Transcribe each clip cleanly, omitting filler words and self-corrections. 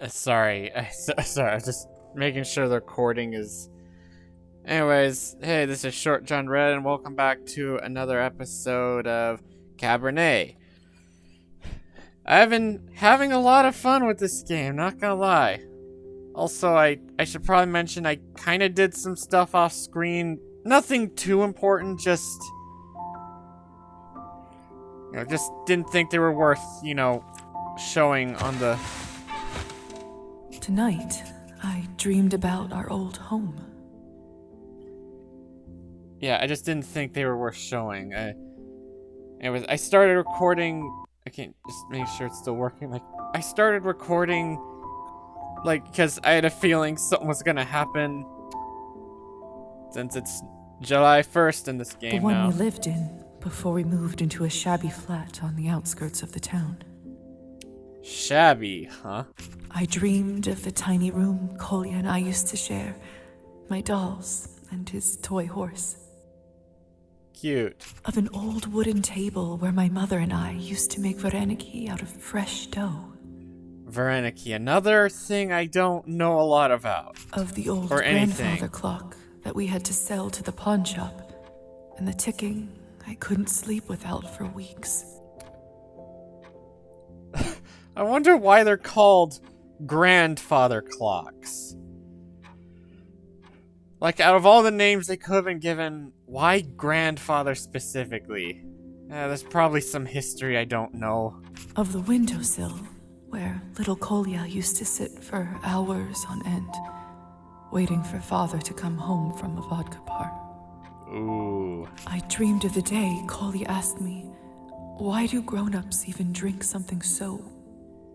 Sorry. Sorry, I was just making sure the recording is... Anyways, hey, this is Short John Red, and welcome back to another episode of Cabernet. I've been having a lot of fun with this game, not gonna lie. Also, I should probably mention I kind of did some stuff off screen. Nothing too important, just didn't think they were worth, showing on the... Tonight, I dreamed about our old home. Yeah, I just didn't think they were worth showing. Anyways, I started recording... I can't just make sure it's still working. I started recording, because I had a feeling something was gonna happen. Since it's July 1st in this game now. The one now. we lived in before we moved into a shabby flat on the outskirts of the town. Shabby, huh? I dreamed of the tiny room Kolya and I used to share, my dolls, and his toy horse. Cute. Of an old wooden table where my mother and I used to make vareniki out of fresh dough. Vareniki, another thing I don't know a lot about. Of the old grandfather clock that we had to sell to the pawn shop, and the ticking I couldn't sleep without for weeks. I wonder why they're called grandfather clocks. Out of all the names they could have been given, why grandfather specifically? There's probably some history I don't know. Of the windowsill, where little Kolya used to sit for hours on end, waiting for father to come home from a vodka bar. Ooh. I dreamed of the day Kolya asked me, why do grown-ups even drink something so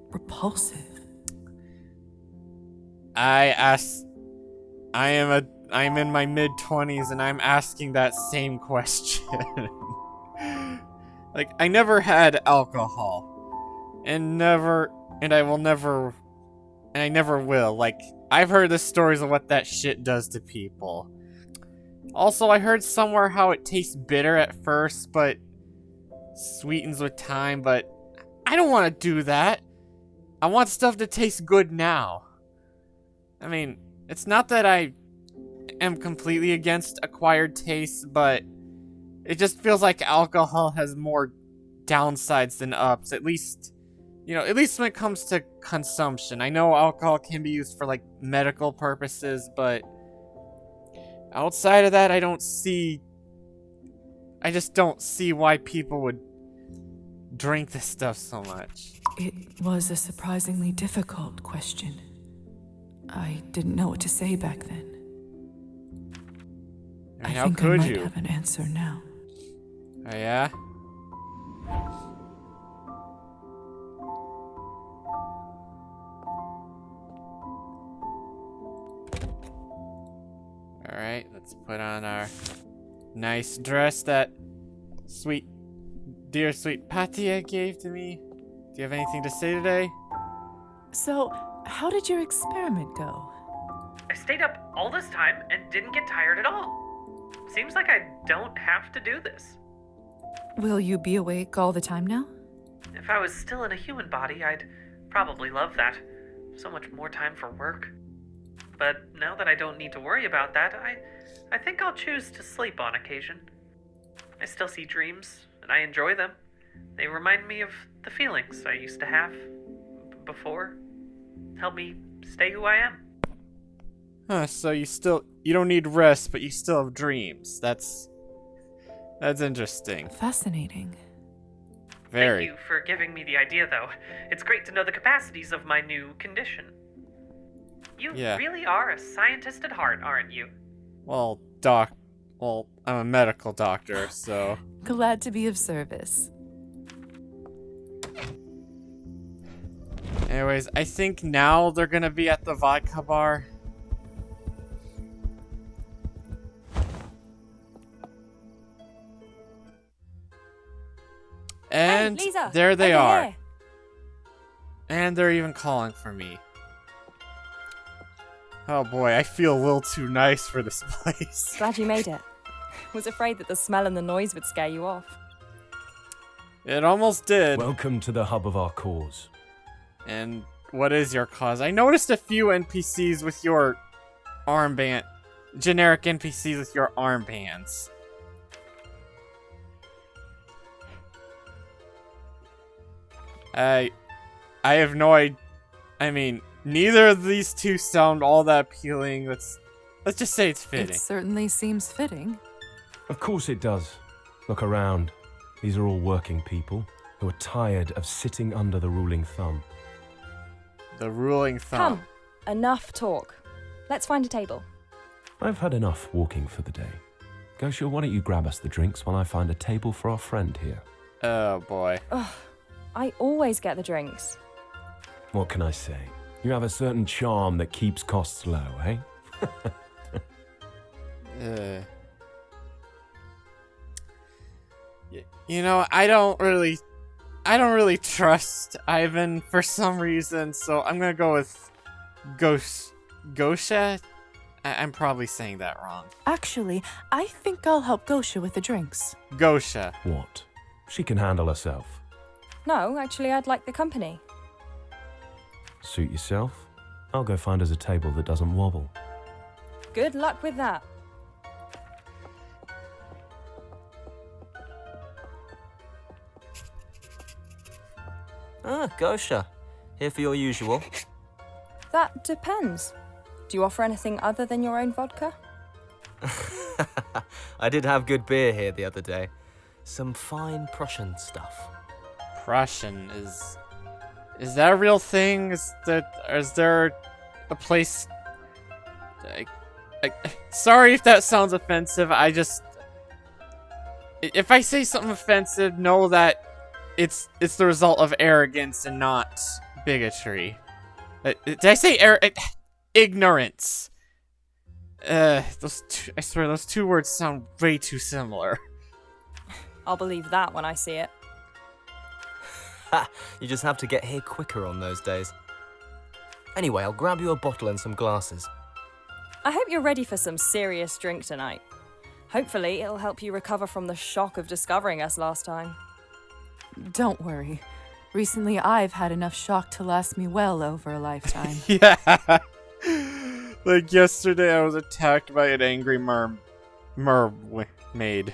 repulsive? I'm in my mid-20s and I'm asking that same question. I never had alcohol. And I never will. I've heard the stories of what that shit does to people. Also, I heard somewhere how it tastes bitter at first, but sweetens with time, but I don't want to do that. I want stuff to taste good now. I mean, it's not that I am completely against acquired tastes, but it just feels like alcohol has more downsides than ups, at least when it comes to consumption. I know alcohol can be used for medical purposes, but outside of that, I just don't see why people would drink this stuff so much. It was a surprisingly difficult question. I didn't know what to say back then. I think I might have an answer now. Oh, yeah? Alright, let's put on our nice dress that dear sweet Patia gave to me. Do you have anything to say today? So, how did your experiment go? I stayed up all this time and didn't get tired at all. Seems like I don't have to do this. Will you be awake all the time now? If I was still in a human body, I'd probably love that. So much more time for work. But now that I don't need to worry about that, I think I'll choose to sleep on occasion. I still see dreams, and I enjoy them. They remind me of the feelings I used to have before. Help me stay who I am. Huh, so you don't need rest, but you still have dreams. That's interesting. Fascinating. Very. Thank you for giving me the idea, though. It's great to know the capacities of my new condition. You really are a scientist at heart, aren't you? Well, I'm a medical doctor, so... Glad to be of service. Anyways, I think now they're gonna be at the vodka bar. And hey, Lisa, there they over are. Here. And they're even calling for me. Oh boy, I feel a little too nice for this place. Glad you made it. Was afraid that the smell and the noise would scare you off. It almost did. Welcome to the hub of our cause. And what is your cause? I noticed a few NPCs with your armband, generic NPCs with your armbands. I have no idea. I mean, neither of these two sound all that appealing. Let's just say it's fitting. It certainly seems fitting. Of course it does. Look around. These are all working people who are tired of sitting under the ruling thumb. The ruling thumb. Come, enough talk. Let's find a table. I've had enough walking for the day. Gosha, why don't you grab us the drinks while I find a table for our friend here? Oh boy. Ugh, I always get the drinks. What can I say? You have a certain charm that keeps costs low, eh? You know, I don't really trust Ivan for some reason, so I'm gonna go with Gosha. I'm probably saying that wrong. Actually, I think I'll help Gosha with the drinks. Gosha. What? She can handle herself. No, actually, I'd like the company. Suit yourself. I'll go find us a table that doesn't wobble. Good luck with that. Ah, Gosha. Here for your usual. That depends. Do you offer anything other than your own vodka? I did have good beer here the other day. Some fine Prussian stuff. Prussian is that a real thing? Is there a place? Sorry if that sounds offensive. If I say something offensive, know that it's the result of arrogance and not bigotry. Did I say ignorance? I swear those two words sound way too similar. I'll believe that when I see it. Ha! You just have to get here quicker on those days. Anyway, I'll grab you a bottle and some glasses. I hope you're ready for some serious drink tonight. Hopefully, it'll help you recover from the shock of discovering us last time. Don't worry. Recently, I've had enough shock to last me well over a lifetime. Yeah. Like yesterday, I was attacked by an angry mermaid.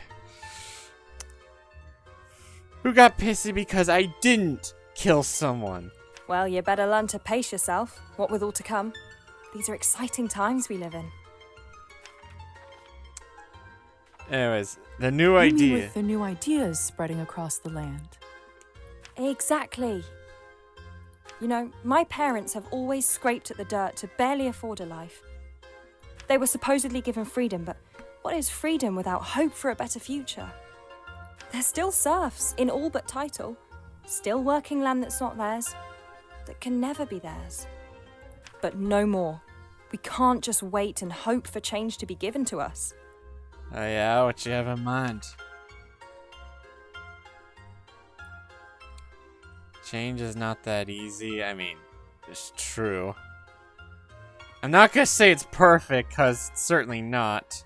Who got pissy because I didn't kill someone. Well, you better learn to pace yourself, what with all to come. These are exciting times we live in. Anyways, the new You mean idea. with the new ideas spreading across the land. Exactly. You know, my parents have always scraped at the dirt to barely afford a life. They were supposedly given freedom, but what is freedom without hope for a better future? They're still serfs, in all but title. Still working land that's not theirs, that can never be theirs. But no more. We can't just wait and hope for change to be given to us. Oh yeah, what you have in mind? Change is not that easy. I mean, it's true. I'm not gonna say it's perfect, cause it's certainly not.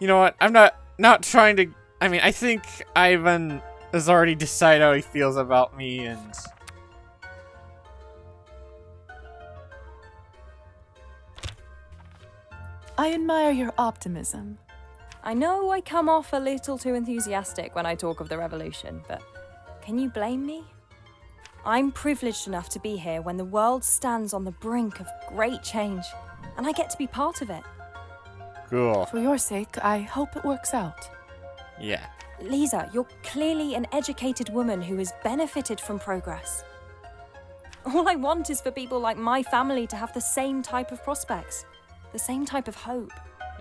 You know what? I'm not trying to. I mean, I think Ivan has already decided how he feels about me, and I admire your optimism. I know I come off a little too enthusiastic when I talk of the revolution, but can you blame me? I'm privileged enough to be here when the world stands on the brink of great change, and I get to be part of it. cool. For your sake, I hope it works out. Yeah. Lisa, you're clearly an educated woman who has benefited from progress. All I want is for people like my family to have the same type of prospects, the same type of hope.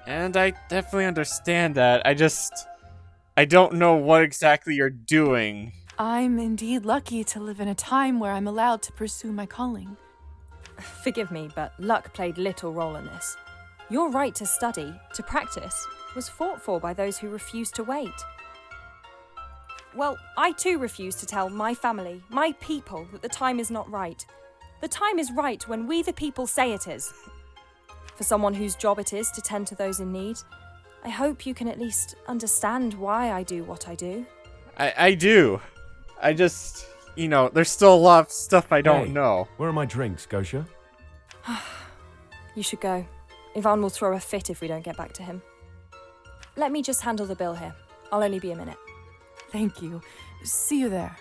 And I definitely understand that. I don't know what exactly you're doing. I'm indeed lucky to live in a time where I'm allowed to pursue my calling. Forgive me, but luck played little role in this. Your right to study, to practice, was fought for by those who refused to wait. Well, I too refuse to tell my family, my people, that the time is not right. The time is right when we the people say it is. For someone whose job it is to tend to those in need, I hope you can at least understand why I do what I do. I do. I just... you know, there's still a lot of stuff I don't Hey, know. Where are my drinks, Gosha? You should go. Ivan will throw a fit if we don't get back to him. Let me just handle the bill here. I'll only be a minute. Thank you. See you there.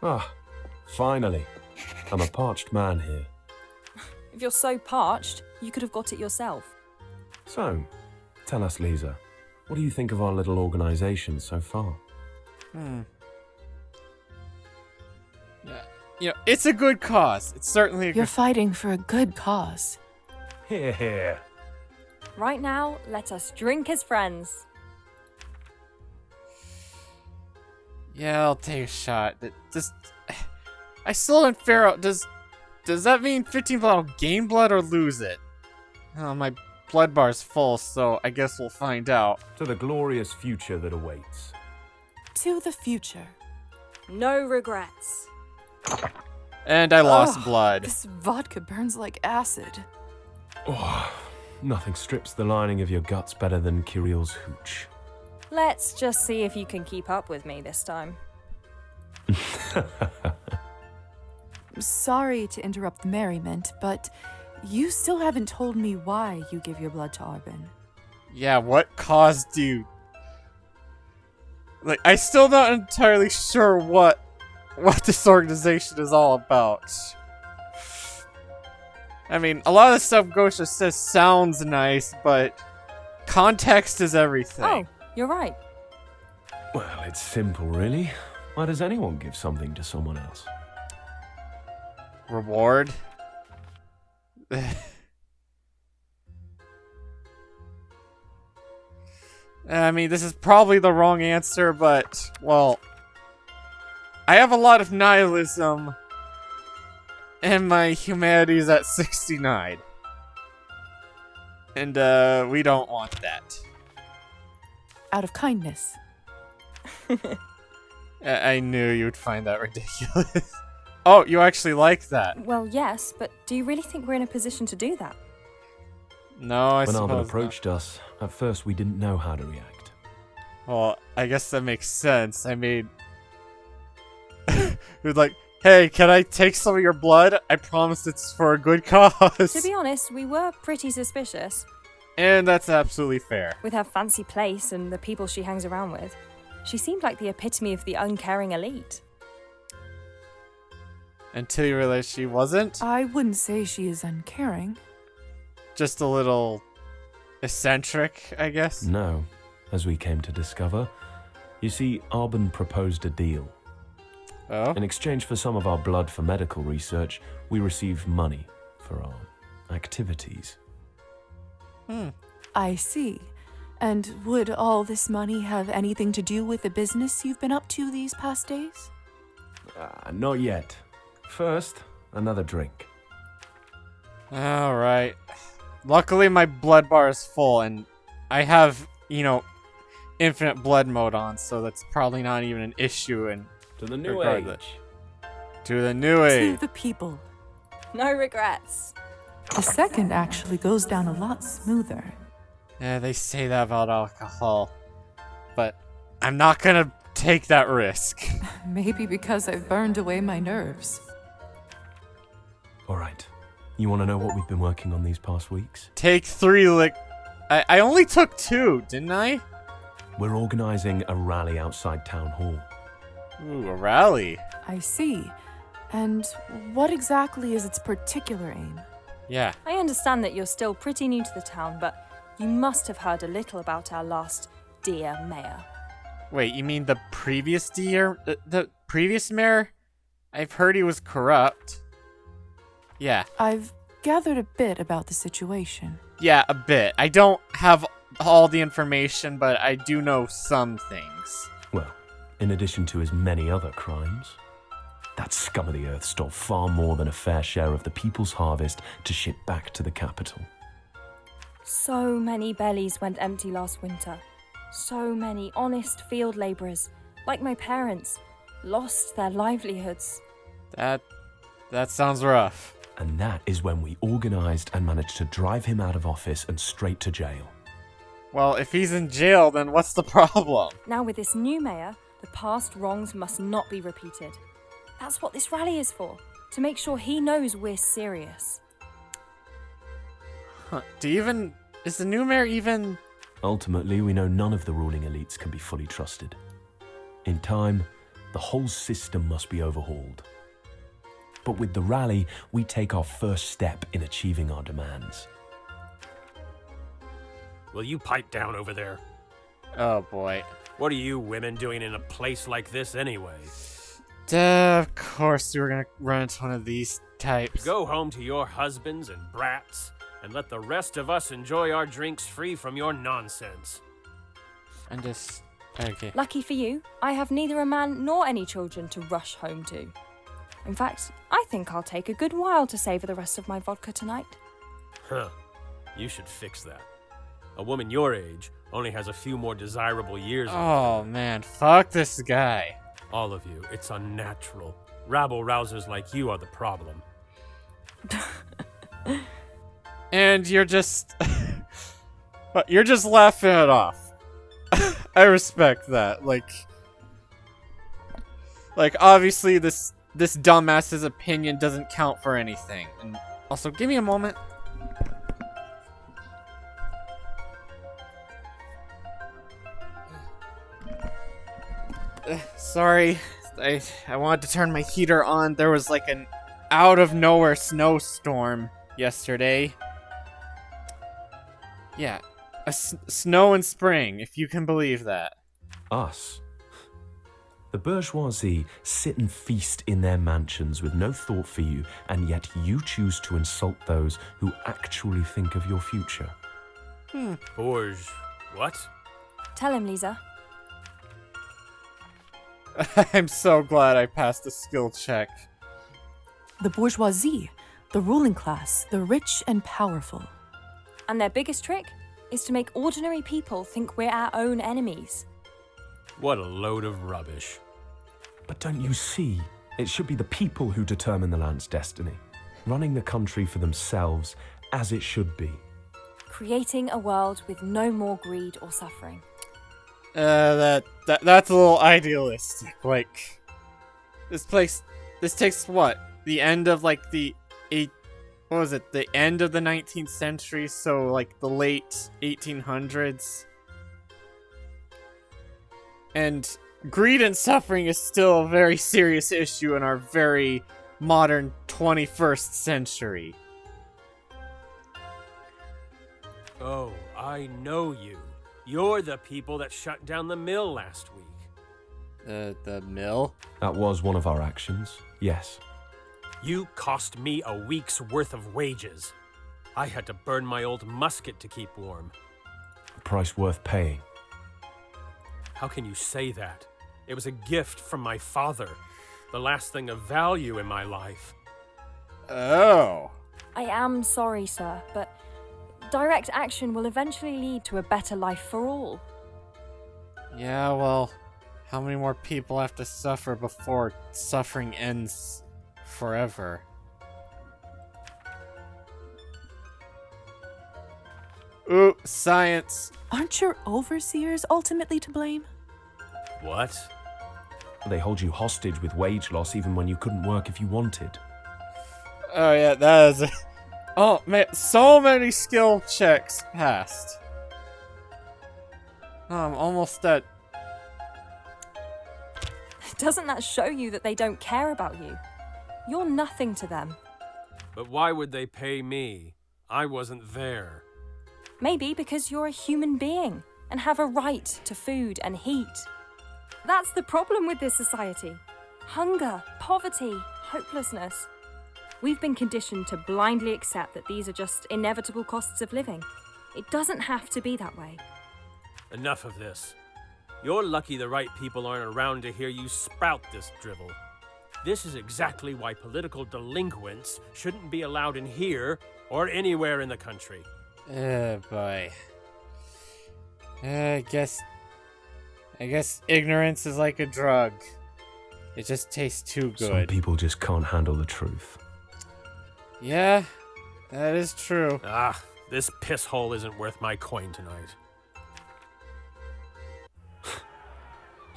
Ah, finally. I'm a parched man here. If you're so parched, you could have got it yourself. So, tell us, Lisa, what do you think of our little organization so far? Yeah. You know, it's a good cause. It's certainly a You're good... fighting for a good cause. Here, here. Right now, let us drink as friends. Yeah, I'll take a shot. I still don't figure out, does that mean 15 blood will gain blood or lose it? Oh, my blood bar's full, so I guess we'll find out. To the glorious future that awaits. To the future. No regrets. And I lost Ugh, blood. This vodka burns like acid. Oh, nothing strips the lining of your guts better than Kirill's hooch. Let's just see if you can keep up with me this time. Sorry to interrupt the merriment, but you still haven't told me why you give your blood to Arbin. Yeah, what caused you... Like, I'm still not entirely sure what this organization is all about. I mean, a lot of the stuff Gosha says sounds nice, but context is everything. Oh, you're right. Well, it's simple, really. Why does anyone give something to someone else? Reward? I mean, this is probably the wrong answer, but, well, I have a lot of nihilism, and my humanity is at 69. And, we don't want that. Out of kindness. I knew you would find that ridiculous. Oh, you actually like that? Well, yes, but do you really think we're in a position to do that? No, I When suppose Arbin not. approached us, at first we didn't know how to react. Well, I guess that makes sense. I mean... He was like, hey, can I take some of your blood? I promise it's for a good cause. To be honest, we were pretty suspicious. And that's absolutely fair. With her fancy place and the people she hangs around with. She seemed like the epitome of the uncaring elite. Until you realized she wasn't? I wouldn't say she is uncaring. Just a little... eccentric, I guess? No, as we came to discover. You see, Arbin proposed a deal. Oh? In exchange for some of our blood for medical research, we received money for our activities. I see. And would all this money have anything to do with the business you've been up to these past days? Not yet. First, another drink. Alright. Luckily my blood bar is full and I have, you know, infinite blood mode on, so that's probably not even an issue and To the new Regardless. age. to the new To age. the people. No regrets. The second actually goes down a lot smoother. Yeah, they say that about alcohol. But I'm not gonna take that risk. Maybe because I've burned away my nerves. All right. You want to know what we've been working on these past weeks? Take 3 I only took 2, didn't I? We're organizing a rally outside Town Hall. Ooh, a rally. I see. And what exactly is its particular aim? Yeah. I understand that you're still pretty new to the town, but you must have heard a little about our last dear mayor. Wait, you mean the previous dear? The previous mayor? I've heard he was corrupt. Yeah. I've gathered a bit about the situation. Yeah, a bit. I don't have all the information, but I do know some things. Well, in addition to his many other crimes, that scum of the earth stole far more than a fair share of the people's harvest to ship back to the capital. So many bellies went empty last winter. So many honest field labourers, like my parents, lost their livelihoods. That sounds rough. And that is when we organized and managed to drive him out of office and straight to jail. Well, if he's in jail, then what's the problem? Now with this new mayor, The past wrongs must not be repeated. That's what this rally is for, to make sure he knows we're serious. Huh. Is the new mayor even... Ultimately, we know none of the ruling elites can be fully trusted. In time, the whole system must be overhauled. But with the rally, we take our first step in achieving our demands. Will you pipe down over there? Oh boy. What are you women doing in a place like this anyway? Of course we were gonna run into one of these types. Go home to your husbands and brats, and let the rest of us enjoy our drinks free from your nonsense. Okay. Lucky for you, I have neither a man nor any children to rush home to. In fact, I think I'll take a good while to savor the rest of my vodka tonight. Huh. You should fix that. A woman your age only has a few more desirable years. Oh man, fuck this guy. All of you, it's unnatural. Rabble-rousers like you are the problem. And you're just... but you're just laughing it off. I respect that. Like obviously this dumbass's opinion doesn't count for anything. And also, give me a moment. Sorry, I wanted to turn my heater on. There was like an out of nowhere snowstorm yesterday. Yeah, snow and spring, if you can believe that. Us. The bourgeoisie sit and feast in their mansions with no thought for you, and yet you choose to insult those who actually think of your future. Bourge... what? Tell him, Lisa. I'm so glad I passed the skill check. The bourgeoisie, the ruling class, the rich and powerful. And their biggest trick is to make ordinary people think we're our own enemies. What a load of rubbish. But don't you see? It should be the people who determine the land's destiny, running the country for themselves as it should be. Creating a world with no more greed or suffering. That's a little idealistic. Like, this takes what? The end of like the the end of the 19th century, so like the late 1800s. And greed and suffering is still a very serious issue in our very modern 21st century. Oh, I know you. You're the people that shut down the mill last week. The mill? That was one of our actions, yes. You cost me a week's worth of wages. I had to burn my old musket to keep warm. A price worth paying. How can you say that? It was a gift from my father. The last thing of value in my life. Oh. I am sorry, sir, but direct action will eventually lead to a better life for all. Yeah, well, how many more people have to suffer before suffering ends forever? Ooh, science. Aren't your overseers ultimately to blame? What? They hold you hostage with wage loss even when you couldn't work if you wanted. Oh yeah, that is... Oh man, so many skill checks passed. Oh, I'm almost at... Doesn't that show you that they don't care about you? You're nothing to them. But why would they pay me? I wasn't there. Maybe because you're a human being and have a right to food and heat. That's the problem with this society. Hunger, poverty, hopelessness. We've been conditioned to blindly accept that these are just inevitable costs of living. It doesn't have to be that way. Enough of this. You're lucky the right people aren't around to hear you spout this drivel. This is exactly why political delinquents shouldn't be allowed in here or anywhere in the country. Oh boy. I guess ignorance is like a drug. It just tastes too good. Some people just can't handle the truth. Yeah, that is true. Ah, this piss hole isn't worth my coin tonight.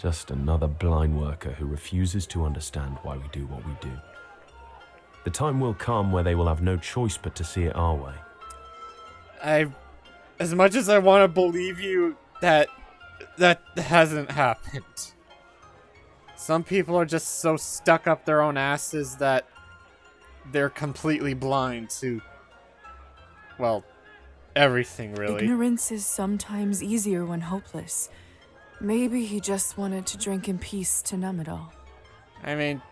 Just another blind worker who refuses to understand why we do what we do. The time will come where they will have no choice but to see it our way. As much as I want to believe you, that hasn't happened. Some people are just so stuck up their own asses that they're completely blind to, well, everything, really. Ignorance is sometimes easier when hopeless. Maybe he just wanted to drink in peace to numb it all. I mean,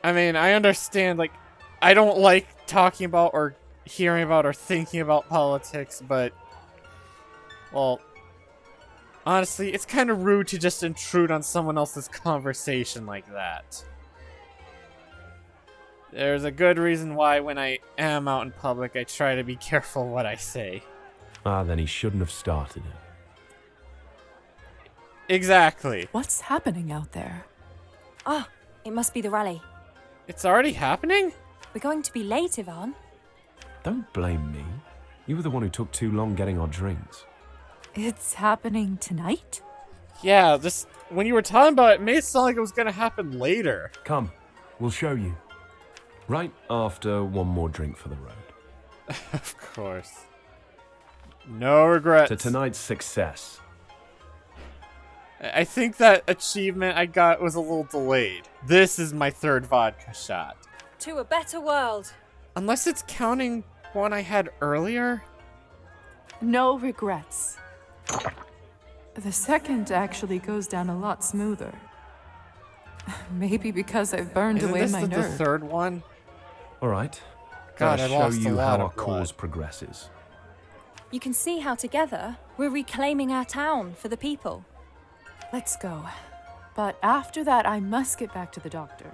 I understand, like, I don't like talking about or hearing about or thinking about politics, but, well, honestly, it's kind of rude to just intrude on someone else's conversation like that. There's a good reason why when I am out in public, I try to be careful what I say. Ah, then he shouldn't have started it. Exactly. What's happening out there? Ah, it must be the rally. It's already happening? We're going to be late, Ivan. Don't blame me. You were the one who took too long getting our drinks. It's happening tonight? Yeah, just when you were talking about it, it made it sound like it was gonna happen later. Come, we'll show you. Right after one more drink for the road. Of course. No regrets. To tonight's success. I think that achievement I got was a little delayed. This is my third vodka shot. To a better world. Unless it's counting one I had earlier? No regrets. The second actually goes down a lot smoother. Maybe because I've burned Isn't away this my the nerve. third one? All right. God, Gotta I show lost a you lot how of our blood. cause progresses. You can see how together we're reclaiming our town for the people. Let's go. But after that, I must get back to the doctor.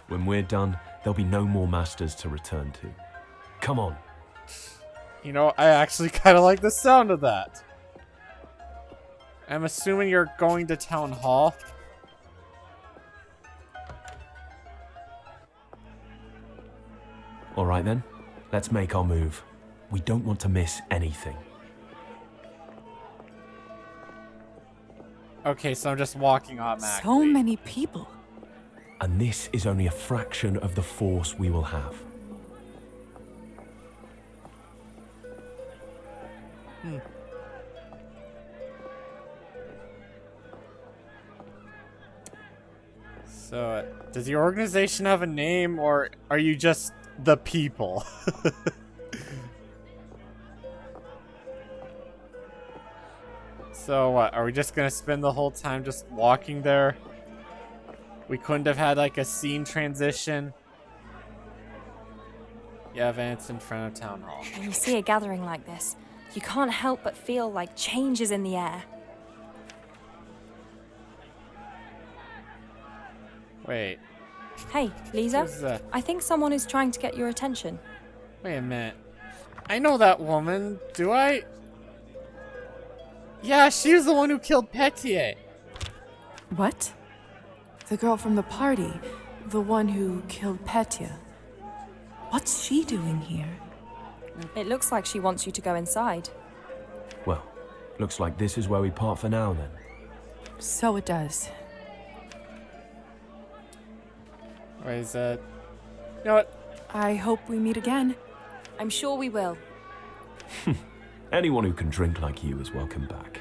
When we're done, there'll be no more masters to return to. Come on. You know, I actually kind of like the sound of that. I'm assuming you're going to town hall. All right then, let's make our move. We don't want to miss anything. Okay, so I'm just walking automatically. So many people. And this is only a fraction of the force we will have. So, does your organization have a name, or are you just the people? So what, are we just gonna spend the whole time just walking there? We couldn't have had like a scene transition. Yeah, Vance in front of town hall. When you see a gathering like this, you can't help but feel like change is in the air. Wait, Hey, Lisa, who's that? I think someone is trying to get your attention. Wait a minute. I know that woman, do I? Yeah, she was the one who killed Petier. What? The girl from the party. The one who killed Petya. What's she doing here? It looks like she wants you to go inside. Well, looks like this is where we part for now then. So it does. Wait, is that? You know what? I hope we meet again. I'm sure we will. Anyone who can drink like you is welcome back.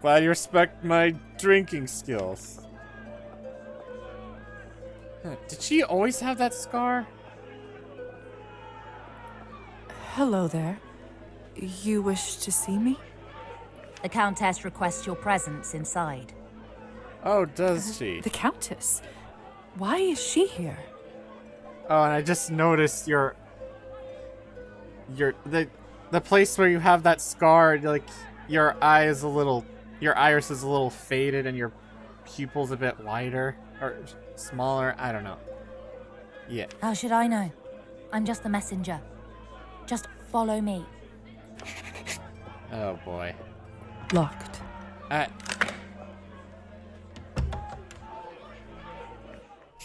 Glad you respect my drinking skills. Huh, did she always have that scar? Hello there. You wish to see me? The Countess requests your presence inside. Oh, does she? The Countess? Why is she here? Oh, and I just noticed the place where you have that scar, like your iris is a little faded and your pupil's a bit wider or smaller. I don't know. Yeah. How should I know? I'm just the messenger. Just follow me. Oh boy. Locked.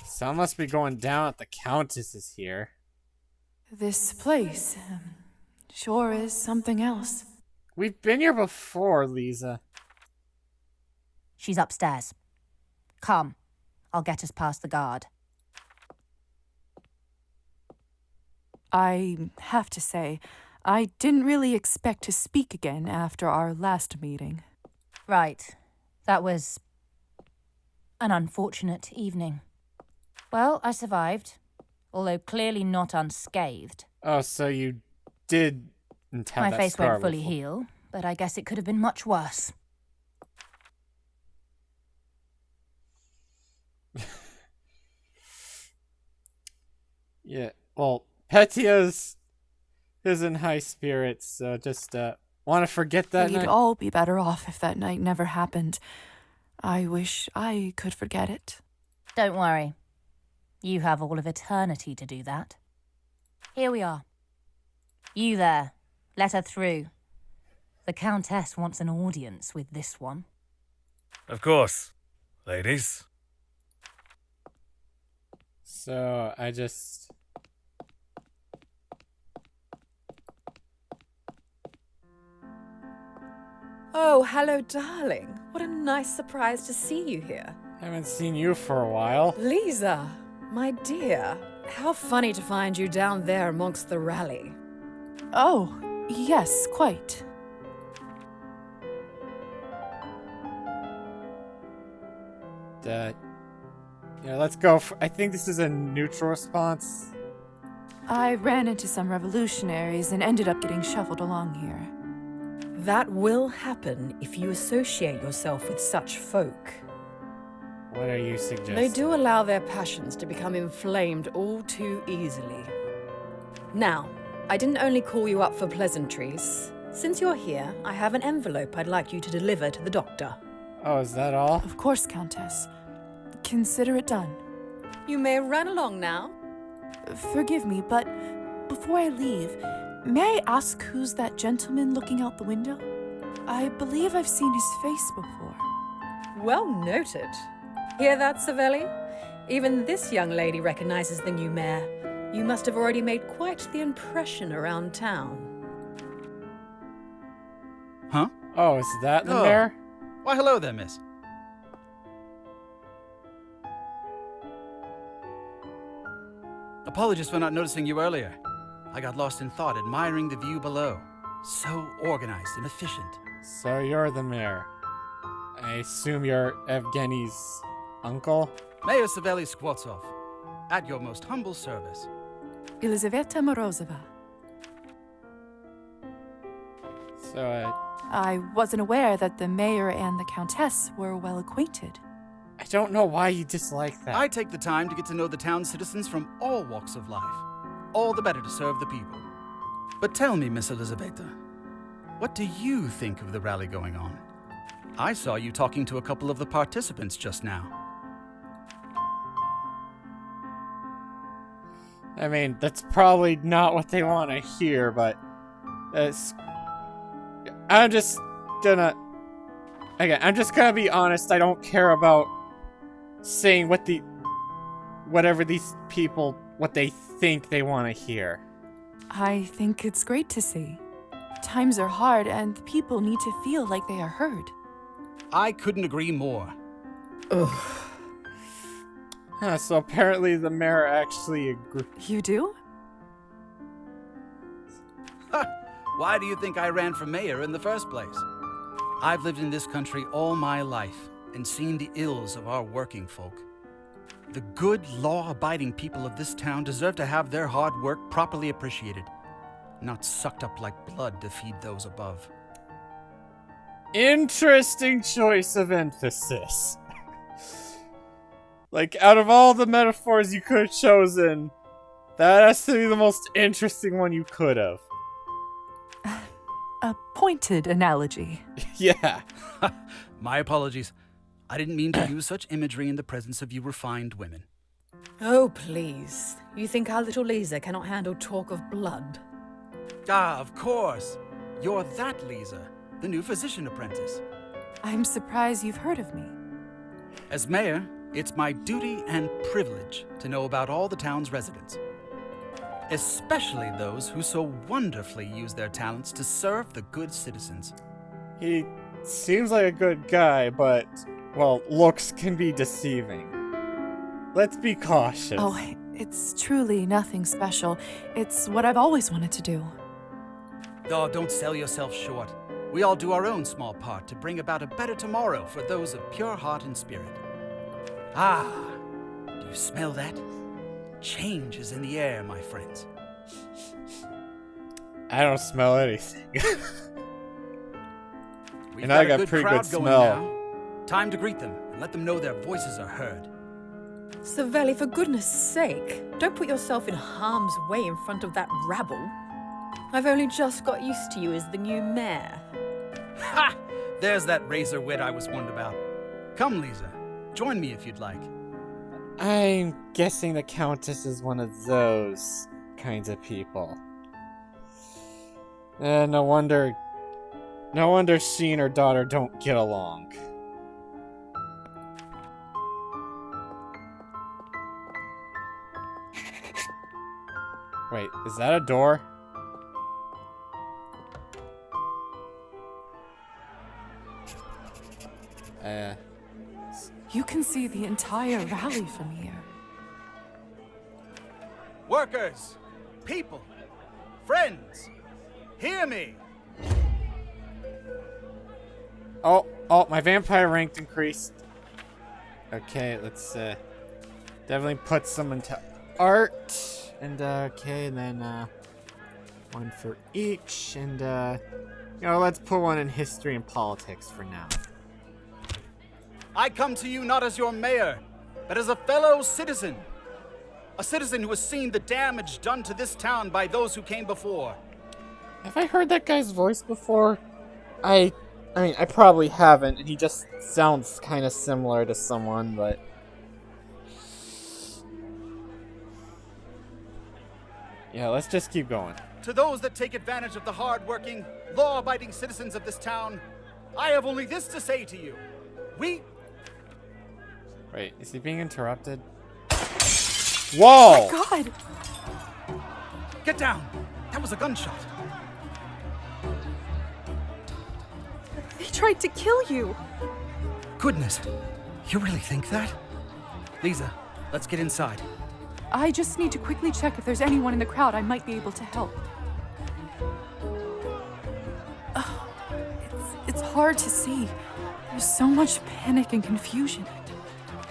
Sound must be going down if the Countess is here. This place sure is something else. We've been here before, Lisa. She's upstairs. Come, I'll get us past the guard. I have to say, I didn't really expect to speak again after our last meeting. Right. That was an unfortunate evening. Well, I survived, although clearly not unscathed. Oh, so you did have My that face scar won't fully before. heal, but I guess it could have been much worse. Yeah, well, Petia's is in high spirits, so just want to forget that We'd night. all be better off if that night never happened. I wish I could forget it. Don't worry. You have all of eternity to do that. Here we are. You there. Let her through. The Countess wants an audience with this one. Of course, ladies. So I just... Oh, hello, darling. What a nice surprise to see you here. haven't seen you for a while. Lisa, my dear, how funny to find you down there amongst the rally. Oh, yes, quite. Yeah, let's go. I think this is a neutral response. I ran into some revolutionaries and ended up getting shuffled along here. That will happen if you associate yourself with such folk. What are you suggesting? They do allow their passions to become inflamed all too easily. Now, I didn't only call you up for pleasantries. Since you're here, I have an envelope I'd like you to deliver to the doctor. Oh, is that all? Of course, Countess. Consider it done. You may run along now. Forgive me, but before I leave, may I ask who's that gentleman looking out the window? I believe I've seen his face before. Well noted. Hear that, Savelli? Even this young lady recognizes the new mayor. You must have already made quite the impression around town. Huh? Oh, is that the Oh. mayor? Why, hello there, miss. Apologies for not noticing you earlier. I got lost in thought, admiring the view below. So organized and efficient. So you're the mayor. I assume you're Evgeny's uncle? Mayor Savelli Skvortsov, at your most humble service. Elizaveta Morozova. So, I wasn't aware that the mayor and the countess were well acquainted. I don't know why you dislike that. I take the time to get to know the town's citizens from all walks of life. All the better to serve the people. But tell me, Miss Elizaveta, what do you think of the rally going on? I saw you talking to a couple of the participants just now. I mean, that's probably not what they want to hear, but I'm just gonna be honest. I don't care about saying whatever these people, what they think they want to hear. I think it's great to see. Times are hard and people need to feel like they are heard. I couldn't agree more. Ugh. Huh, so apparently the mayor actually agreed. You do? Why do you think I ran for mayor in the first place? I've lived in this country all my life and seen the ills of our working folk. The good, law-abiding people of this town deserve to have their hard work properly appreciated, not sucked up like blood to feed those above. Interesting choice of emphasis. Like, out of all the metaphors you could have chosen, that has to be the most interesting one you could have. A pointed analogy. Yeah. My apologies. I didn't mean to use such imagery in the presence of you refined women. Oh, please. You think our little Lisa cannot handle talk of blood? Ah, of course. You're that Lisa, the new physician apprentice. I'm surprised you've heard of me. As mayor, it's my duty and privilege to know about all the town's residents, especially those who so wonderfully use their talents to serve the good citizens. He seems like a good guy, but well, looks can be deceiving. Let's be cautious. Oh, it's truly nothing special. It's what I've always wanted to do. Oh, don't sell yourself short. We all do our own small part to bring about a better tomorrow for those of pure heart and spirit. Ah, do you smell that? Change is in the air, my friends. I don't smell anything. We've And I a got good pretty crowd good going smell. now. Time to greet them and let them know their voices are heard. Savelli, for goodness sake, don't put yourself in harm's way in front of that rabble. I've only just got used to you as the new mayor. Ha! There's that razor wit I was warned about. Come, Lisa. Join me if you'd like. I'm guessing the Countess is one of those kinds of people. No wonder she and her daughter don't get along. Wait, is that a door? You can see the entire valley from here. Workers, people, friends, hear me. Oh, my vampire rank increased. Okay, let's definitely put some into art. And okay, then one for each. And let's put one in history and politics for now. I come to you not as your mayor, but as a fellow citizen. A citizen who has seen the damage done to this town by those who came before. Have I heard that guy's voice before? I mean, I probably haven't, and he just sounds kind of similar to someone, but... Yeah, let's just keep going. To those that take advantage of the hard-working, law-abiding citizens of this town, I have only this to say to you. Wait, is he being interrupted? Whoa! Oh my God! Get down! That was a gunshot. They tried to kill you! Goodness, you really think that? Lisa, let's get inside. I just need to quickly check if there's anyone in the crowd I might be able to help. It's hard to see. There's so much panic and confusion.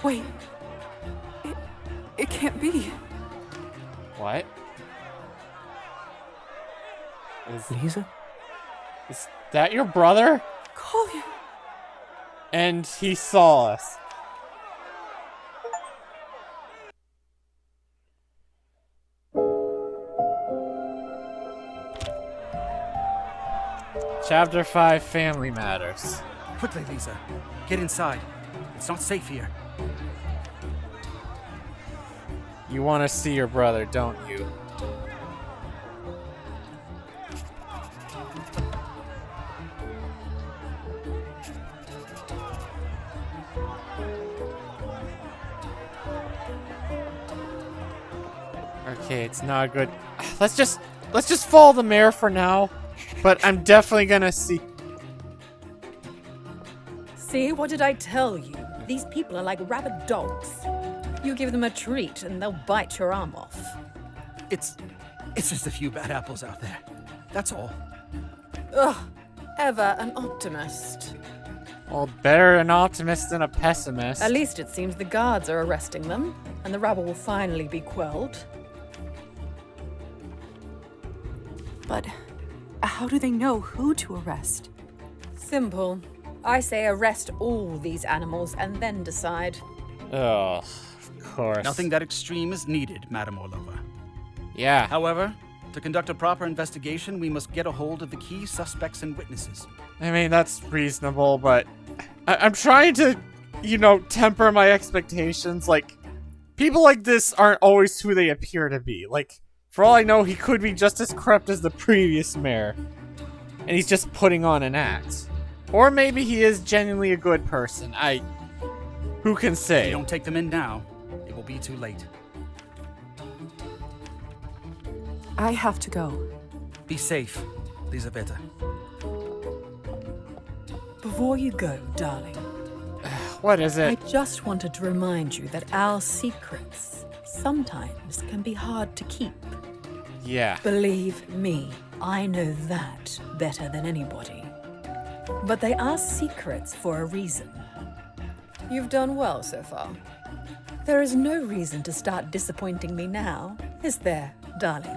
Wait. It can't be. What? Lisa? Is that your brother? Collier! And he saw us. Chapter 5, Family Matters. Quickly, Lisa. Get inside. It's not safe here. You want to see your brother, don't you? Okay, it's not good. Let's just follow the mayor for now. But I'm definitely gonna see. See, what did I tell you? These people are like rabid dogs. You give them a treat and they'll bite your arm off. It's just a few bad apples out there. That's all. Ugh, ever an optimist. Well, better an optimist than a pessimist. At least it seems the guards are arresting them, and the rabble will finally be quelled. But how do they know who to arrest? Simple. I say arrest all these animals and then decide. Oh, of course. Nothing that extreme is needed, Madame Orlova. Yeah. However, to conduct a proper investigation, we must get a hold of the key suspects and witnesses. I mean, that's reasonable, but I'm trying to, temper my expectations. Like, people like this aren't always who they appear to be. Like, for all I know, he could be just as corrupt as the previous mayor. And he's just putting on an act. Or maybe he is genuinely a good person. Who can If say? you don't take them in now, it will be too late. I have to go. Be safe, Lisabetta. Before you go, darling, What is I it? just wanted to remind you that our secrets sometimes can be hard to keep. Yeah. Believe me, I know that better than anybody. But they are secrets for a reason. You've done well so far. There is no reason to start disappointing me now, is there, darling?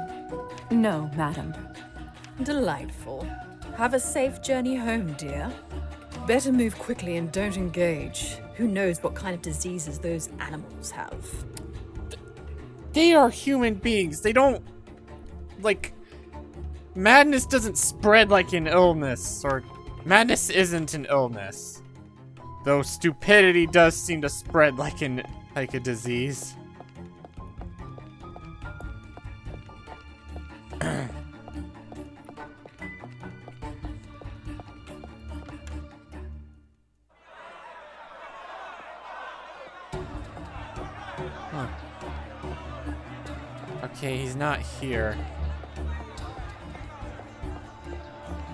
No, madam. Delightful. Have a safe journey home, dear. Better move quickly and don't engage. Who knows what kind of diseases those animals have? They are human beings. They don't... Like... Madness doesn't spread like an illness, or... Madness isn't an illness. Though stupidity does seem to spread like a disease. Huh. Okay, he's not here.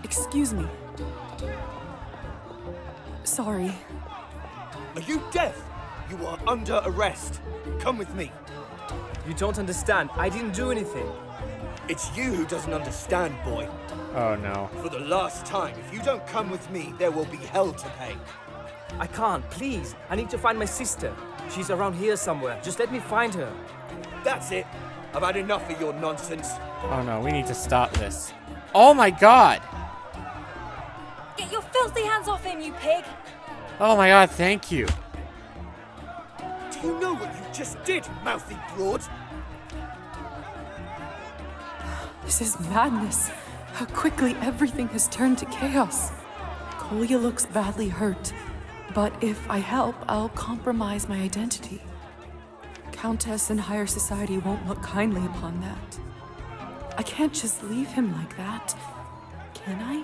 Excuse me. Sorry. Are you deaf? You are under arrest. Come with me. You don't understand. I didn't do anything. It's you who doesn't understand, boy. Oh no. For the last time, if you don't come with me, there will be hell to pay. I can't, please. I need to find my sister. She's around here somewhere. Just let me find her. That's it. I've had enough of your nonsense. Oh no, we need to stop this. Oh my god! Get your filthy hands off him, you pig! Oh my god, thank you. Do you know what you just did, mouthy broad? This is madness. How quickly everything has turned to chaos. Kolya looks badly hurt, but if I help, I'll compromise my identity. Countess and higher society won't look kindly upon that. I can't just leave him like that, can I?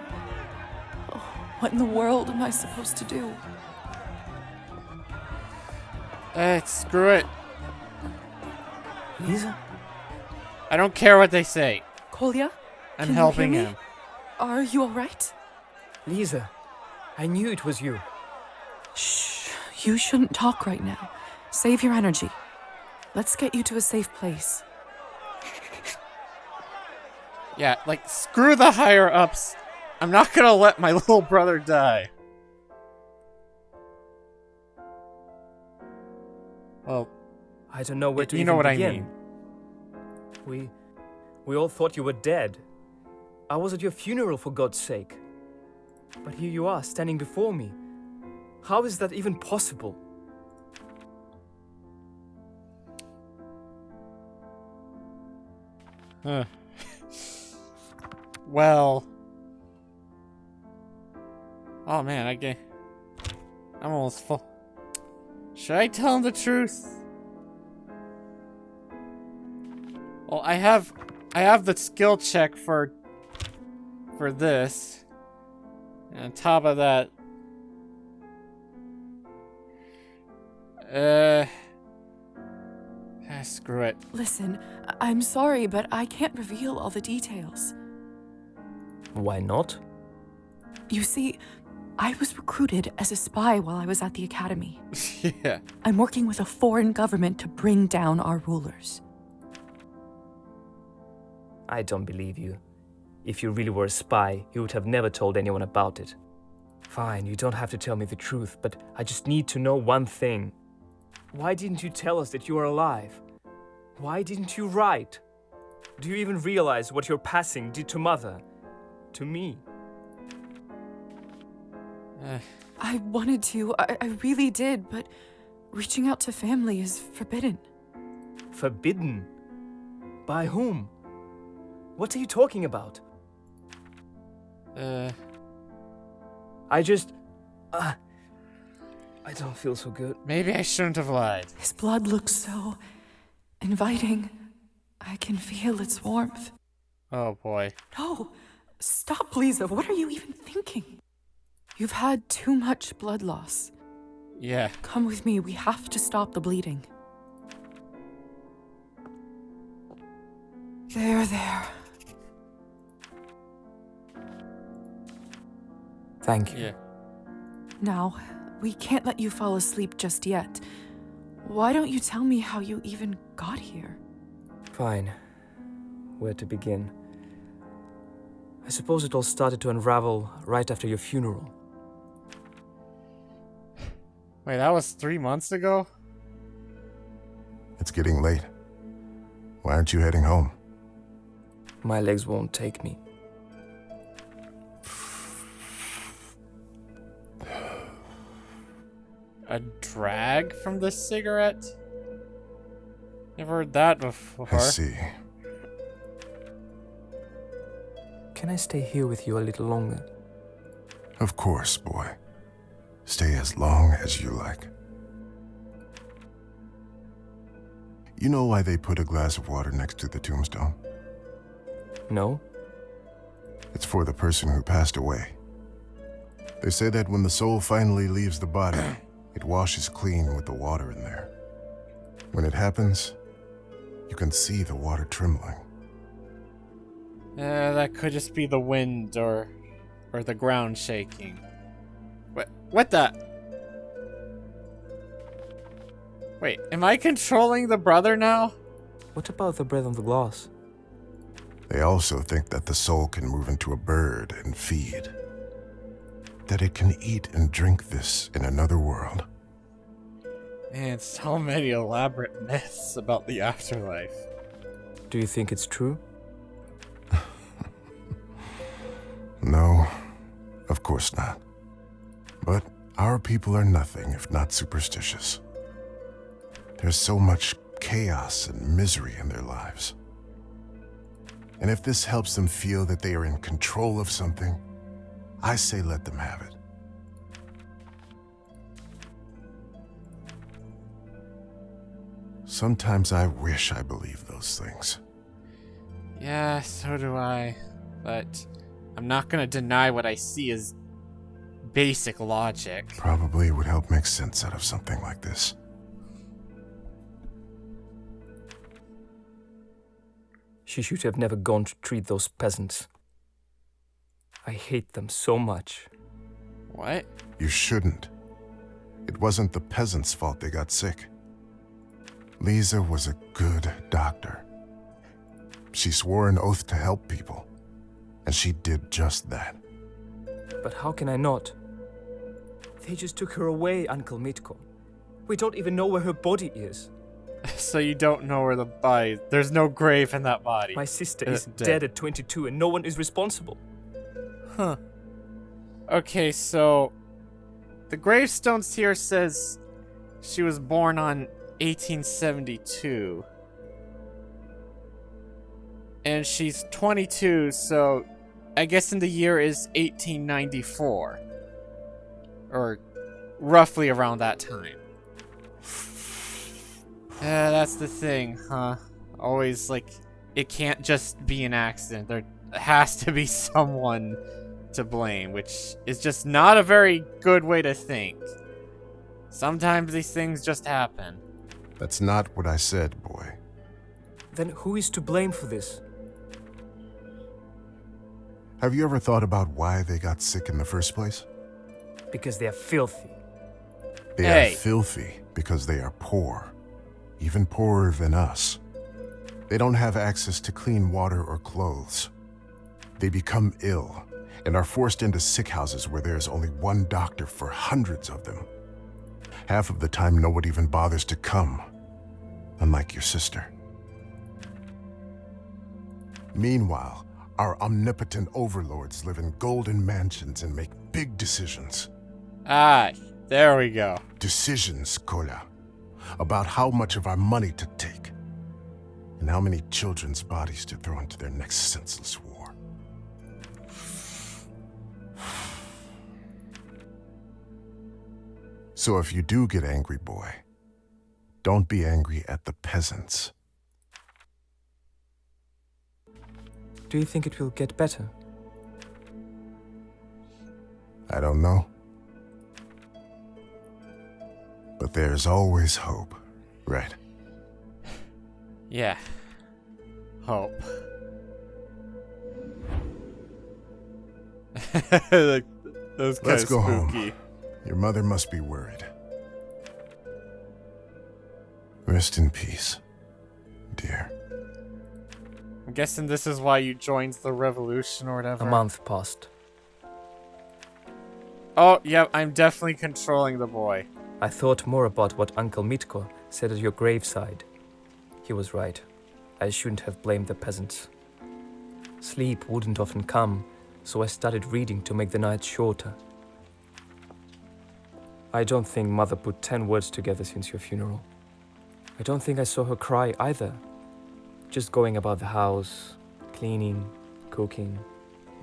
Oh, what in the world am I supposed to do? Screw it. Lisa? I don't care what they say. Kolya? I'm Can you helping hear me? him. Are you alright? Lisa, I knew it was you. Shh, you shouldn't talk right now. Save your energy. Let's get you to a safe place. Yeah, like, screw the higher-ups. I'm not gonna let my little brother die. Well, I don't know where to you even know what begin. I mean. We all thought you were dead. I was at your funeral, for God's sake. But here you are, standing before me. How is that even possible? Huh. Well. Oh man, I'm almost full. Should I tell him the truth? Well, I have the skill check for this. And on top of that, screw it. Listen, I'm sorry, but I can't reveal all the details. Why not? You see, I was recruited as a spy while I was at the academy. Yeah. I'm working with a foreign government to bring down our rulers. I don't believe you. If you really were a spy, you would have never told anyone about it. Fine, you don't have to tell me the truth, but I just need to know one thing. Why didn't you tell us that you are alive? Why didn't you write? Do you even realize what your passing did to Mother? To me? I wanted to, I really did, but reaching out to family is forbidden. Forbidden? By whom? What are you talking about? I don't feel so good. Maybe I shouldn't have lied. His blood looks so inviting. I can feel its warmth. Oh boy. No, stop, Lisa. What are you even thinking? You've had too much blood loss. Yeah. Come with me. We have to stop the bleeding. There. Thank you. Yeah. Now, we can't let you fall asleep just yet. Why don't you tell me how you even got here? Fine. Where to begin? I suppose it all started to unravel right after your funeral. Wait, that was 3 months ago? It's getting late. Why aren't you heading home? My legs won't take me. A drag from the cigarette? Never heard that before. I see. Can I stay here with you a little longer? Of course, boy. Stay as long as you like. You know why they put a glass of water next to the tombstone? No? It's for the person who passed away. They say that when the soul finally leaves the body, it washes clean with the water in there. When it happens, you can see the water trembling. That could just be the wind or the ground shaking. What the? Wait, am I controlling the brother now? What about the breath on the glass? They also think that the soul can move into a bird and feed. That it can eat and drink this in another world. Man, so many elaborate myths about the afterlife. Do you think it's true? No, of course not. But our people are nothing if not superstitious. There's so much chaos and misery in their lives. And if this helps them feel that they are in control of something, I say let them have it. Sometimes I wish I believed those things. Yeah, so do I. But I'm not gonna deny what I see as basic logic. Probably would help make sense out of something like this. She should have never gone to treat those peasants. I hate them so much. What? You shouldn't. It wasn't the peasants' fault they got sick. Lisa was a good doctor. She swore an oath to help people, and she did just that. But how can I not? They just took her away, Uncle Mitko. We don't even know where her body is. So you don't know where the body... There's no grave in that body. My sister is dead at 22 and no one is responsible. Huh. Okay, so... The gravestones here says she was born on 1872. And she's 22, so I guess in the year is 1894. Or roughly around that time. That's the thing, huh? Always, like, it can't just be an accident. There has to be someone to blame, which is just not a very good way to think. Sometimes these things just happen. That's not what I said, boy. Then who is to blame for this? Have you ever thought about why they got sick in the first place? Because they are filthy. They are filthy because they are poor. Even poorer than us. They don't have access to clean water or clothes. They become ill and are forced into sick houses where there's only one doctor for hundreds of them. Half of the time, no one even bothers to come, unlike your sister. Meanwhile, our omnipotent overlords live in golden mansions and make big decisions. Ah, there we go. Decisions, Kola, about how much of our money to take and how many children's bodies to throw into their next senseless war. So if you do get angry, boy, don't be angry at the peasants. Do you think it will get better? I don't know. But there's always hope, right? Yeah. Hope. Those Let's go spooky. home. Your mother must be worried. Rest in peace, dear. I'm guessing this is why you joined the revolution or whatever. A month passed. Oh, yeah, I'm definitely controlling the boy. I thought more about what Uncle Mitko said at your graveside. He was right. I shouldn't have blamed the peasants. Sleep wouldn't often come, so I started reading to make the nights shorter. I don't think Mother put 10 words together since your funeral. I don't think I saw her cry either. Just going about the house, cleaning, cooking.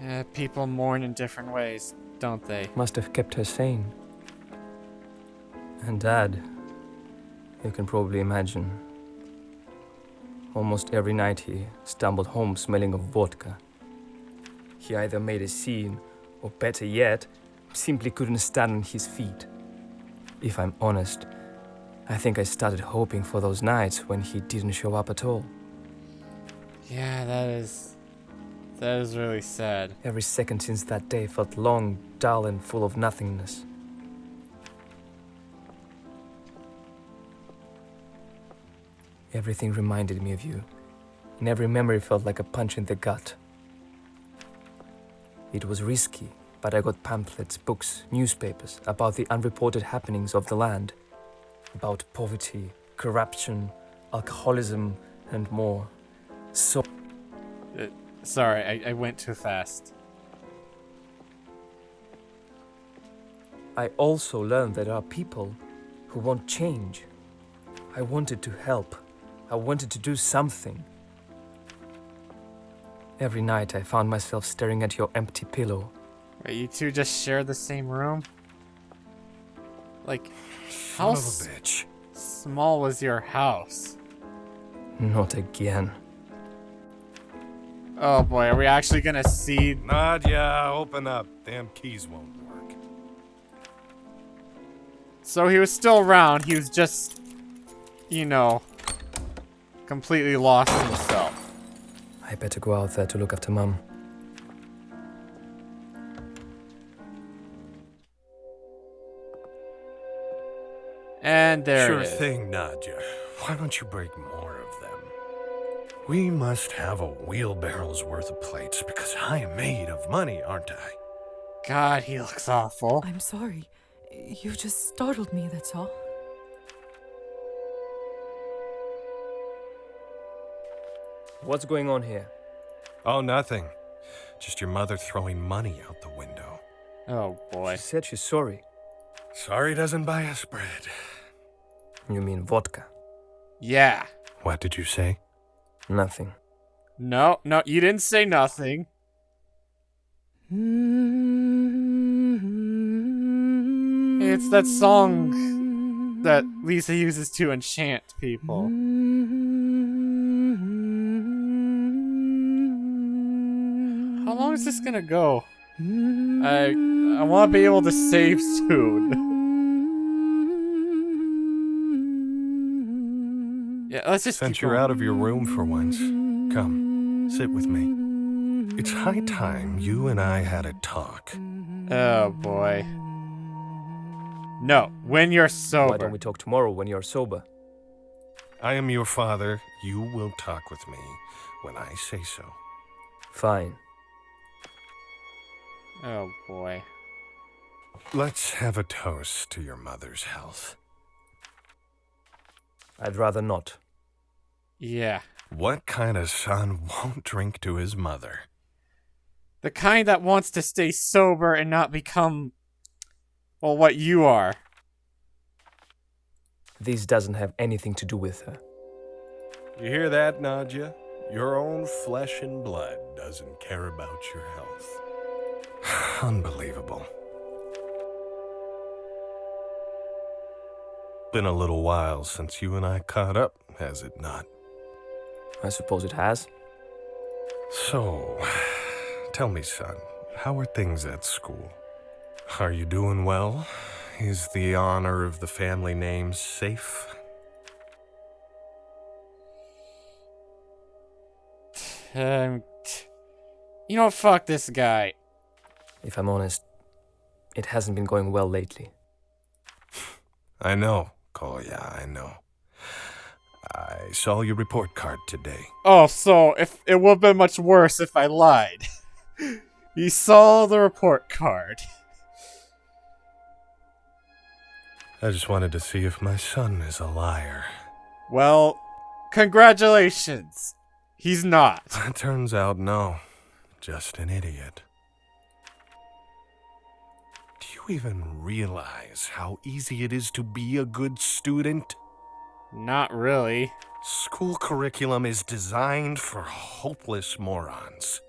Yeah, people mourn in different ways, don't they? Must have kept her sane. And Dad, you can probably imagine. Almost every night he stumbled home smelling of vodka. He either made a scene, or better yet, simply couldn't stand on his feet. If I'm honest, I think I started hoping for those nights when he didn't show up at all. Yeah, that is really sad. Every second since that day felt long, dull, and full of nothingness. Everything reminded me of you, and every memory felt like a punch in the gut. It was risky, but I got pamphlets, books, newspapers about the unreported happenings of the land. About poverty, corruption, alcoholism, and more. So... Sorry, I went too fast. I also learned that there are people who want change. I wanted to help. I wanted to do something. Every night I found myself staring at your empty pillow. Wait, you two just share the same room? Like, Son of a bitch. small was your house? Not again. Oh boy, are we actually gonna see? Nadia, open up. Damn keys won't work. So he was still around, he was just, you know, completely lost himself. I better go out there to look after Mum. And there Sure it is. thing, Nadia. Why don't you break more of them? We must have a wheelbarrow's worth of plates because I am made of money, aren't I? God, he looks awful. I'm sorry. You just startled me, that's all. What's going on here? Oh, nothing. Just your mother throwing money out the window. Oh boy. She said she's sorry. Sorry doesn't buy us bread. You mean vodka? Yeah. What did you say? Nothing. No, you didn't say nothing. It's that song that Lisa uses to enchant people. How long is this gonna go? I want to be able to save soon. Yeah, let's just Since keep you're going. out of your room for once, come, sit with me. It's high time you and I had a talk. Oh boy. No, when you're sober. Why don't we talk tomorrow when you're sober? I am your father. You will talk with me when I say so. Fine. Oh boy. Let's have a toast to your mother's health. I'd rather not. Yeah. What kind of son won't drink to his mother? The kind that wants to stay sober and not become, well, what you are. This doesn't have anything to do with her. You hear that, Nadia? Your own flesh and blood doesn't care about your health. Unbelievable. Been a little while since you and I caught up, has it not? I suppose it has. So, tell me, son, how are things at school? Are you doing well? Is the honor of the family name safe? You know, fuck this guy. If I'm honest, it hasn't been going well lately. I know, Kolya, I know. I saw your report card today. Oh, so if it would have been much worse if I lied. You saw the report card. I just wanted to see if my son is a liar. Well, congratulations. He's not. It turns out, no. Just an idiot. Do you even realize how easy it is to be a good student? Not really. School curriculum is designed for hopeless morons.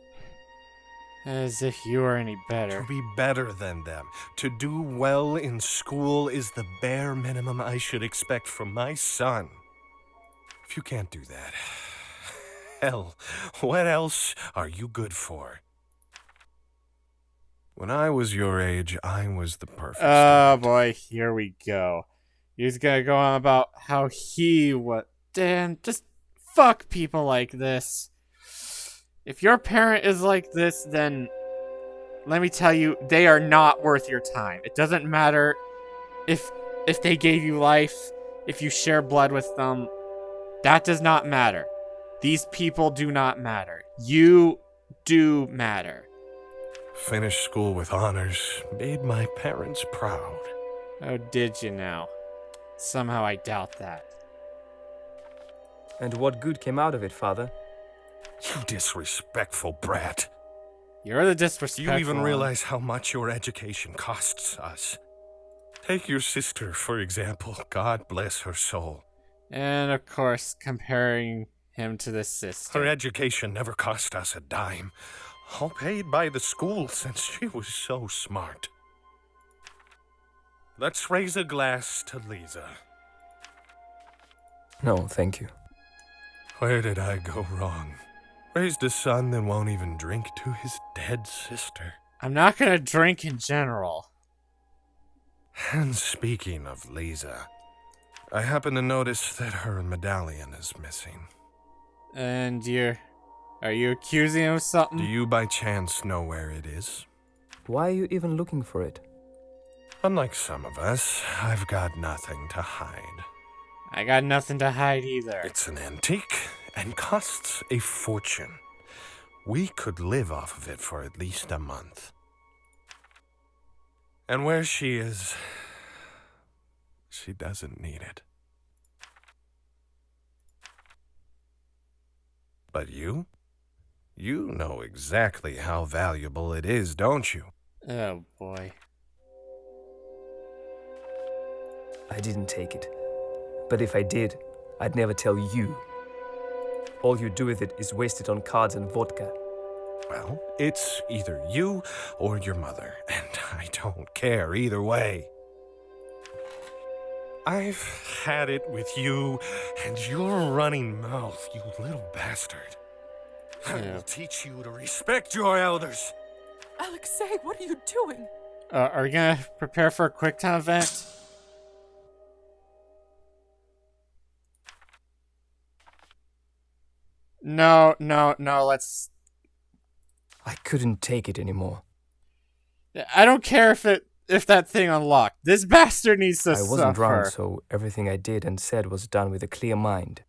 As if you were any better. To be better than them, to do well in school is the bare minimum I should expect from my son. If you can't do that, hell, what else are you good for? When I was your age, I was the perfect Oh student. boy, here we go. He's gonna go on about how he was. Dan, just fuck people like this. If your parent is like this, then let me tell you, they are not worth your time. It doesn't matter if they gave you life, if you share blood with them. That does not matter. These people do not matter. You do matter. Finished school with honors, made my parents proud. Oh, did you now? Somehow I doubt that. And what good came out of it, Father? You disrespectful brat. You're the Do disrespectful you even one. realize how much your education costs us? Take your sister, for example. God bless her soul. And of course, comparing him to the sister. Her education never cost us a dime. All paid by the school since she was so smart. Let's raise a glass to Lisa. No, thank you. Where did I go wrong? Raised a son that won't even drink to his dead sister. I'm not gonna drink in general. And speaking of Lisa, I happen to notice that her medallion is missing. And are you accusing him of something? Do you by chance know where it is? Why are you even looking for it? Unlike some of us, I've got nothing to hide. I got nothing to hide either. It's an antique and costs a fortune. We could live off of it for at least a month. And where she is, she doesn't need it. But you? You know exactly how valuable it is, don't you? Oh boy. I didn't take it. But if I did, I'd never tell you. All you do with it is waste it on cards and vodka. Well, it's either you or your mother, and I don't care either way. I've had it with you and your running mouth, you little bastard. I will teach you to respect your elders. Alexei, what are you doing? Are we gonna prepare for a quick time event? No, let's... I couldn't take it anymore. I don't care if that thing unlocked. This bastard needs to I wasn't suffer. drunk, so everything I did and said was done with a clear mind.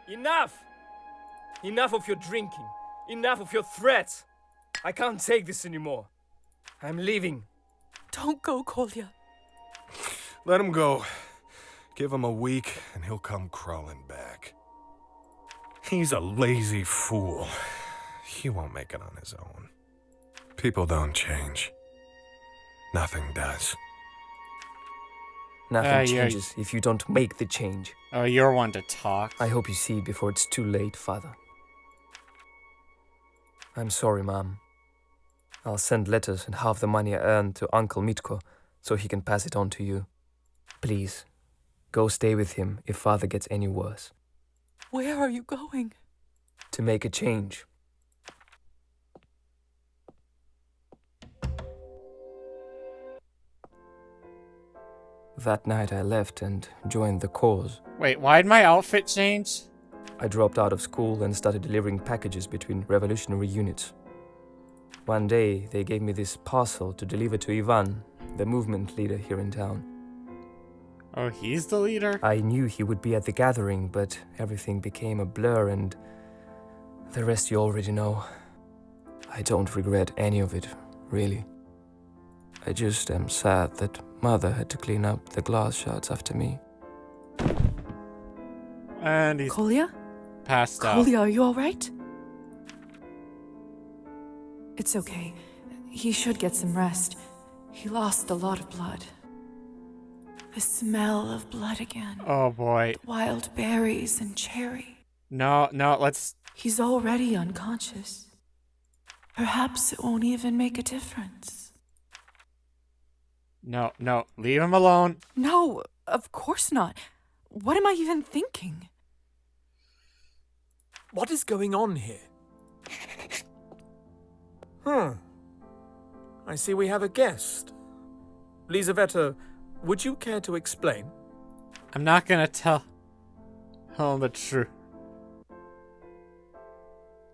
Enough! Enough of your drinking. Enough of your threats. I can't take this anymore. I'm leaving. Don't go, Kolya. Let him go. Give him a week and he'll come crawling back. He's a lazy fool. He won't make it on his own. People don't change. Nothing does. Nothing changes if you don't make the change. Oh, you're one to talk. I hope you see it before it's too late, Father. I'm sorry, Mom. I'll send letters and half the money I earned to Uncle Mitko so he can pass it on to you. Please, go stay with him if Father gets any worse. Where are you going? To make a change. That night I left and joined the cause. Wait, why'd my outfit change? I dropped out of school and started delivering packages between revolutionary units. One day, they gave me this parcel to deliver to Ivan, the movement leader here in town. Oh, he's the leader? I knew he would be at the gathering, but everything became a blur and the rest you already know. I don't regret any of it, really. I just am sad that Mother had to clean up the glass shards after me. And he's Kolya? passed out. Kolya, are you alright? It's okay. He should get some rest. He lost a lot of blood. The smell of blood again. Oh boy. The wild berries and cherry. No, let's... He's already unconscious. Perhaps it won't even make a difference. No, leave him alone. No, of course not. What am I even thinking? What is going on here? I see we have a guest. Lizaveta, would you care to explain? I'm not gonna tell him the truth.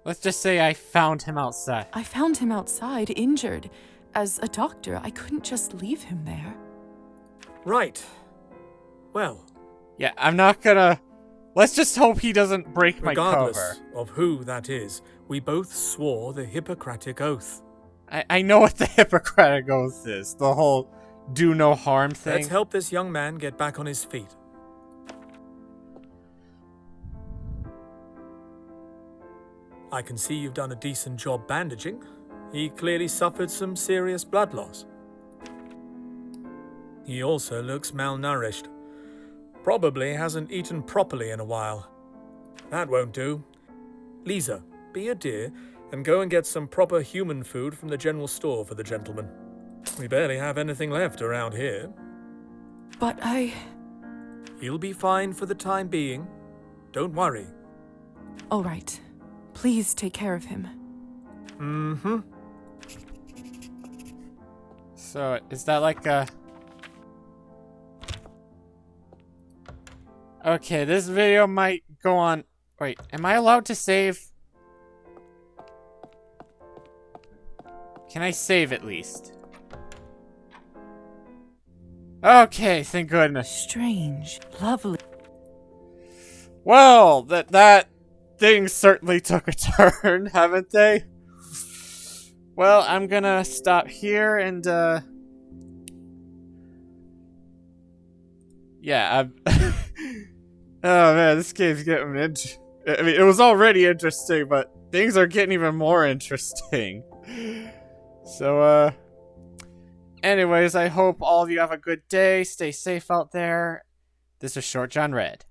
Let's just say I found him outside. I found him outside, injured. As a doctor, I couldn't just leave him there. Right. Well. Yeah, I'm not gonna... Let's just hope he doesn't break my regardless cover. of who that is, we both swore the Hippocratic Oath. I know what the Hippocratic Oath is. The whole do no harm thing. Let's help this young man get back on his feet. I can see you've done a decent job bandaging. He clearly suffered some serious blood loss. He also looks malnourished. Probably hasn't eaten properly in a while. That won't do. Lisa, be a dear and go and get some proper human food from the general store for the gentleman. We barely have anything left around here. But He'll be fine for the time being. Don't worry. All right. Please take care of him. Mm-hmm. So, is that like a... Okay, this video might go on... Wait, am I allowed to save? Can I save at least? Okay, thank goodness. Strange. Lovely. Well, that thing certainly took a turn, haven't they? Well, I'm gonna stop here and, yeah, oh man, this game's getting I mean, it was already interesting, but things are getting even more interesting. So, anyways, I hope all of you have a good day. Stay safe out there. This is Short John Red.